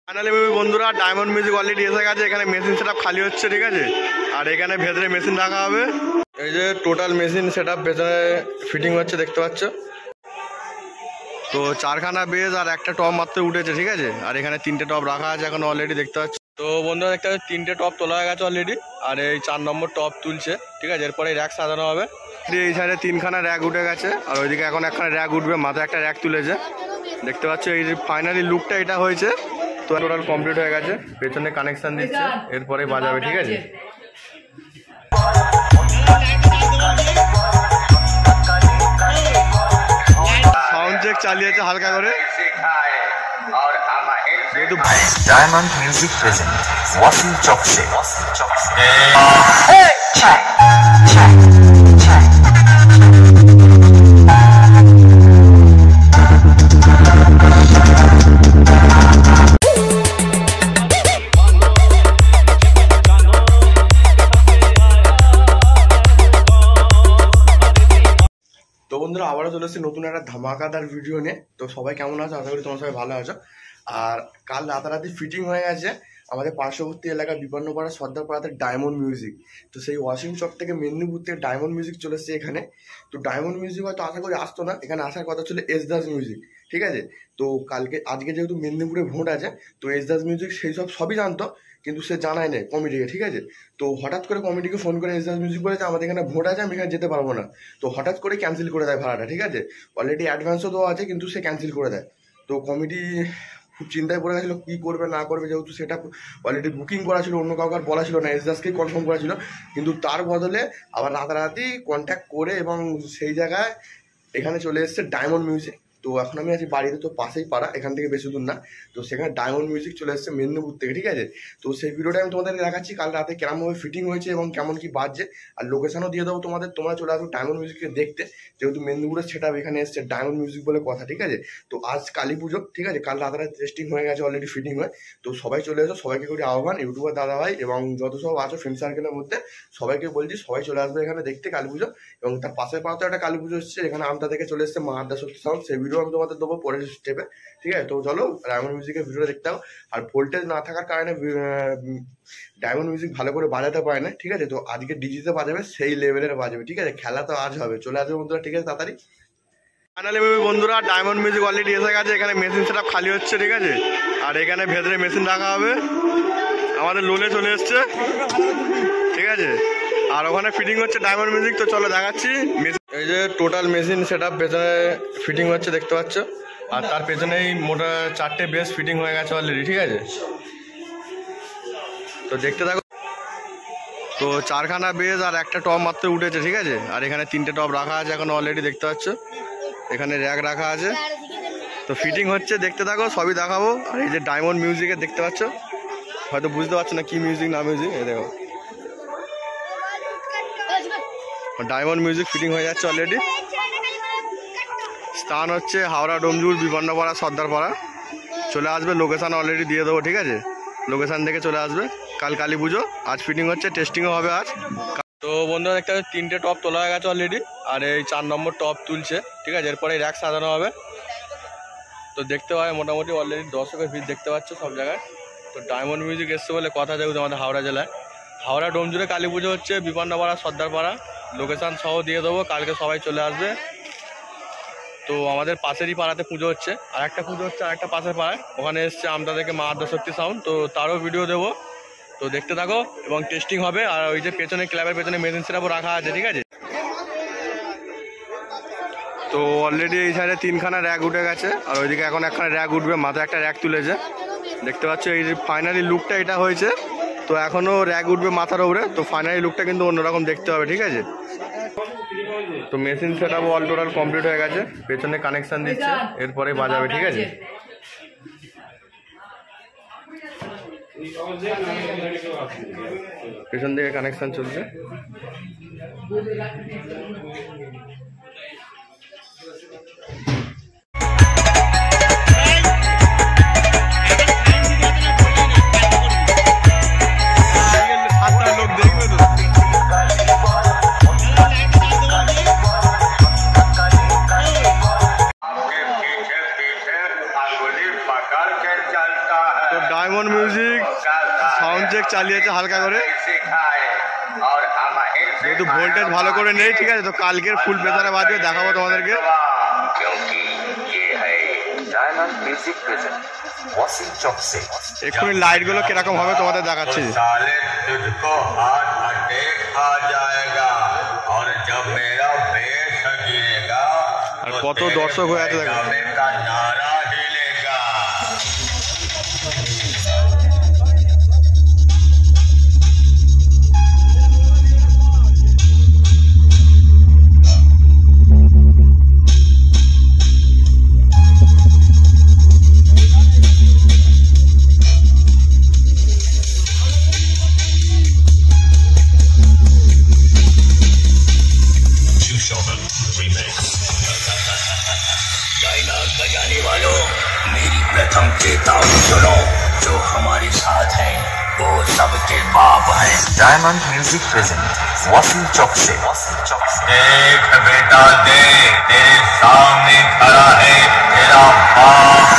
Finally বন্ধুরা diamond music already এসে গেছে। এখানে মেশিন সেটআপ খালি হচ্ছে, ঠিক আছে। আর এখানে ভেতরে মেশিন রাখা হবে। এই যে টোটাল মেশিন সেটআপ ভেতরে ফিটিং হচ্ছে, দেখতে পাচ্ছ। তো 4খানা বেজ আর একটা টপ মাত্র উঠেছে, ঠিক আছে। আর এখানে 3টে টপ রাখা আছে এখন অলরেডি, দেখতে পাচ্ছ। তো বন্ধুরা দেখতে পাচ্ছ 3টে টপ তোলা হয়ে গেছে অলরেডি। আর এই 4 নম্বর টপ তুলছে, ঠিক আছে। এরপরে র্যাক সাজানো হবে। এই সাইডে 3খানা র্যাক উঠে গেছে আর ওইদিকে এখন একখানা র্যাক উঠবে, মাথায় একটা র্যাক তুলেছে, দেখতে পাচ্ছ। এই ফাইনালি লুকটা এটা হয়েছে। তো টোটাল কমপ্লিট হয়ে গেছে। পেছনে কানেকশন দিচ্ছে, এরপরে বাজাবে, ঠিক আছে। সাউন্ড চেক চালিয়েছে হালকা করে। Diamond music present Wasim Chakse. তো বন্ধুরা আবারও চলে এসেছি নতুন একটা ধামাকাদার ভিডিও নিয়ে। তো সবাই কেমন আছো? আশা করি তোমার সবাই ভালো আছো। আর কাল রাতারাতি ফিটিং হয়ে গেছে আমাদের পার্শ্ববর্তী এলাকা বিপন্নপাড়া সর্দারপাড়াতে ডায়মন্ড মিউজিক। তো সেই ওয়াসিম চক থেকে মেদিনীপুর থেকে ডায়মন্ড মিউজিক চলে এসেছে এখানে। তো ডায়মন্ড মিউজিক হয়তো আশা করি আসতো না, এখানে আসার কথা ছিল এস দাস মিউজিক, ঠিক আছে। তো আজকে যেহেতু মেদিনীপুরে ভোট আছে, তো এস দাস মিউজিক সেই সবই জানতো, কিন্তু সে জানায় নেই কমিটিকে, ঠিক আছে। তো হঠাৎ করে কমিটিকে ফোন করে এস দাস মিউজিক বলেছে আমাদের এখানে ভোট আছে, আমি এখানে যেতে পারবো না। তো হঠাৎ করে ক্যান্সেল করে দেয় ভাড়াটা, ঠিক আছে। অলরেডি অ্যাডভান্সও দেওয়া আছে, কিন্তু সে ক্যান্সেল করে দেয়। তো কমিটি খুব চিন্তায় পড়ে গেছিলো কী করবে না করবে, যেহেতু সেটা অলরেডি বুকিং করা ছিল, অন্য কাউকে আর বলা ছিল না, এস দাসকেই কনফার্ম করা ছিল। কিন্তু তার বদলে আবার রাতারাতি কন্ট্যাক্ট করে এবং সেই জায়গায় এখানে চলে এসেছে ডায়মন্ড মিউজিক। তো এখন আমি আছি বাড়িতে, তো পাশেই পাড়া, এখান থেকে বেশি দূর না। তো সেখানে ডায়মন্ড মিউজিক চলে এসেছে মেদিনীপুর থেকে, ঠিক আছে। তো সেই ভিডিওটা আমি তোমাদেরকে দেখাচ্ছি কাল রাতে কেমনভাবে ফিটিং হয়েছে এবং কেমন কি বাজছে। আর লোকেশনও দিয়ে দেবো তোমাদের, তোমরা চলে আসো ডায়মন্ড মিউজিককে দেখতে, যেহেতু মেদিনীপুরের সেটা এখানে এসছে ডায়মন্ড মিউজিক বলে কথা, ঠিক আছে। তো আজ কালী পুজো, ঠিক আছে, কাল রাতে টেস্টিং হয়ে গেছে অলরেডি, ফিটিং হয়। তো সবাই চলে এসো, সবাইকে করি আহ্বান, ইউটিউবার দাদা ভাই এবং যত সব আছো ফ্রেন্ড সার্কেলের মধ্যে সবাইকে বলছি সবাই চলে আসবে এখানে দেখতে কালী পুজো। এবং তার পাশের পাড়াতে একটা কালী পুজো এসছে, এখানে আমতা থেকে চলে এসছে মা আদ্যা শক্তি সাউন্ড, সেই ভিডিও আমি তোমাদের দেবো পরের স্টেপে, ঠিক আছে। তো চলো ডায়মন্ড মিউজিকের ভিডিওটা দেখতে হবে। আর ভোল্টেজ না থাকার কারণে ডায়মন্ড মিউজিক ভালো করে বাজাতে পারে না, ঠিক আছে। তো আজকে ডিজিতে বাজাবে, সেই লেভেলের বাজাবে, ঠিক আছে। খেলা তো আজ হবে, চলে আসবে বন্ধুরা, ঠিক আছে, তাড়াতাড়ি। ফাইনালি বন্ধুরা ডায়মন্ড মিউজিক অলরেডি এসে গেছে। এখানে মেশিন সেটআপ খালি হচ্ছে, ঠিক আছে। আর এখানে ভেতরে মেশিন রাখা হবে। আমাদের লোলে চলে এসছে, ঠিক আছে। আর ওখানে ফিটিং হচ্ছে ডায়মন্ড মিউজিক। তো চলো দেখাচ্ছি। এই যে টোটাল মেশিন সেটআপ ভেতরে ফিটিং হচ্ছে, দেখতে পাচ্ছ। আর তার পেছনেই মোটা 4টে বেস ফিটিং হয়ে গেছে অলরেডি, ঠিক আছে। তো দেখতে থাকো। তো 4খানা বেজ আর একটা টপ মাত্র উঠেছে, ঠিক আছে। আর এখানে 3টে টপ রাখা আছে এখন অলরেডি, দেখতে পাচ্ছ। এখানে র্যাক রাখা আছে। তো ফিটিং হচ্ছে, দেখতে থাকো, সবই দেখাবো। আর এই যে ডায়মন্ড মিউজিকের দেখতে পাচ্ছ, হয়তো বুঝতে পারছো না কি মিউজিক না মিউজিক, এই দেখো ডায়মন্ড মিউজিক ফিটিং হয়ে যাচ্ছে অলরেডি। স্থান হচ্ছে হাওড়া ডোমজুর বিপন্নপাড়া সর্দারপাড়া। চলে আসবে, লোকেশান অলরেডি দিয়ে দেবো, ঠিক আছে। লোকেশান থেকে চলে আসবে। কাল কালী পুজো, আজ ফিটিং হচ্ছে, টেস্টিংও হবে আজ। তো বন্ধুরা দেখতে পাচ্ছি 3টে টপ তোলা হয়ে গেছে অলরেডি। আর এই 4 নম্বর টপ তুলছে, ঠিক আছে। এরপরে র্যাক সাজানো হবে। তো দেখতে পাবে মোটামুটি অলরেডি দর্শকের ভিড় দেখতে পাচ্ছ সব জায়গায়। তো ডায়মন্ড মিউজিক এসছে বলে কথা, যেহেতু আমাদের হাওড়া জেলায় হাওড়া ডোমজুড়ে কালী পুজো হচ্ছে, বিপন্নপাড়া সর্দারপাড়া। লোকেশান সহ দিয়ে দেবো, কালকে সবাই চলে আসবে। তো আমাদের পাশেরই পাড়াতে পুজো হচ্ছে, আর একটা পুজো হচ্ছে আর একটা পাশের পাড়ায়, ওখানে এসছে আমতা থেকে মা আদ্যা শক্তি সাউন্ড। তো তারও ভিডিও দেবো, তো দেখতে থাকো এবং টেস্টিং হবে। আর ওই যে পেছনে ক্লাবের পেছনে মেশিন সেটআপও রাখা আছে, ঠিক আছে। তো অলরেডি এই সাইডে 3খানা র্যাক উঠে গেছে আর ওইদিকে এখন একখানা র্যাক উঠবে, মাথায় একটা র্যাক তুলেছে, দেখতে পাচ্ছ। এই ফাইনালি লুকটা এটা হয়েছে। তো এখনও র্যাক উঠবে মাথার উপরে। তো ফাইনালি লুকটা কিন্তু অন্যরকম দেখতে হবে, ঠিক আছে। তো machine setup all total complete হয়ে গেছে। পেছনে কানেকশন দিচ্ছে, এরপরে বাজাবে, ঠিক আছে। পেছন দিকে কানেকশন চলছে। তো ডায়মন্ড মিউজিক সাউন্ড চেক চালিয়েছে হালকা করে, যেহেতু ভোল্টেজ ভালো করে নেই, ঠিক আছে। তো কালকের ফুল প্রেসারে বাজবে, দেখাবো তোমাদেরকে। डायमंड म्यूजिक प्रेजेंट वॉशिंग चौक से এক্ষুনি লাইট গুলো কিরকম হবে তোমাদের দেখাচ্ছি। तुझको हाथ अटैक आ जाएगा और जब मेरा बेस गिरेगा আর কত দর্শক হয়ে আছে দেখো। का नारा हिलेगा। बजाने वालों, मेरी प्रथम चेतावनी सुनो। जो हमारे साथ है वो सबके बाप है। डायमंड म्यूजिक प्रेजेंट वॉशिंग चौक से देख बेटा देख, तेरे सामने खड़ा है तेरा बाप।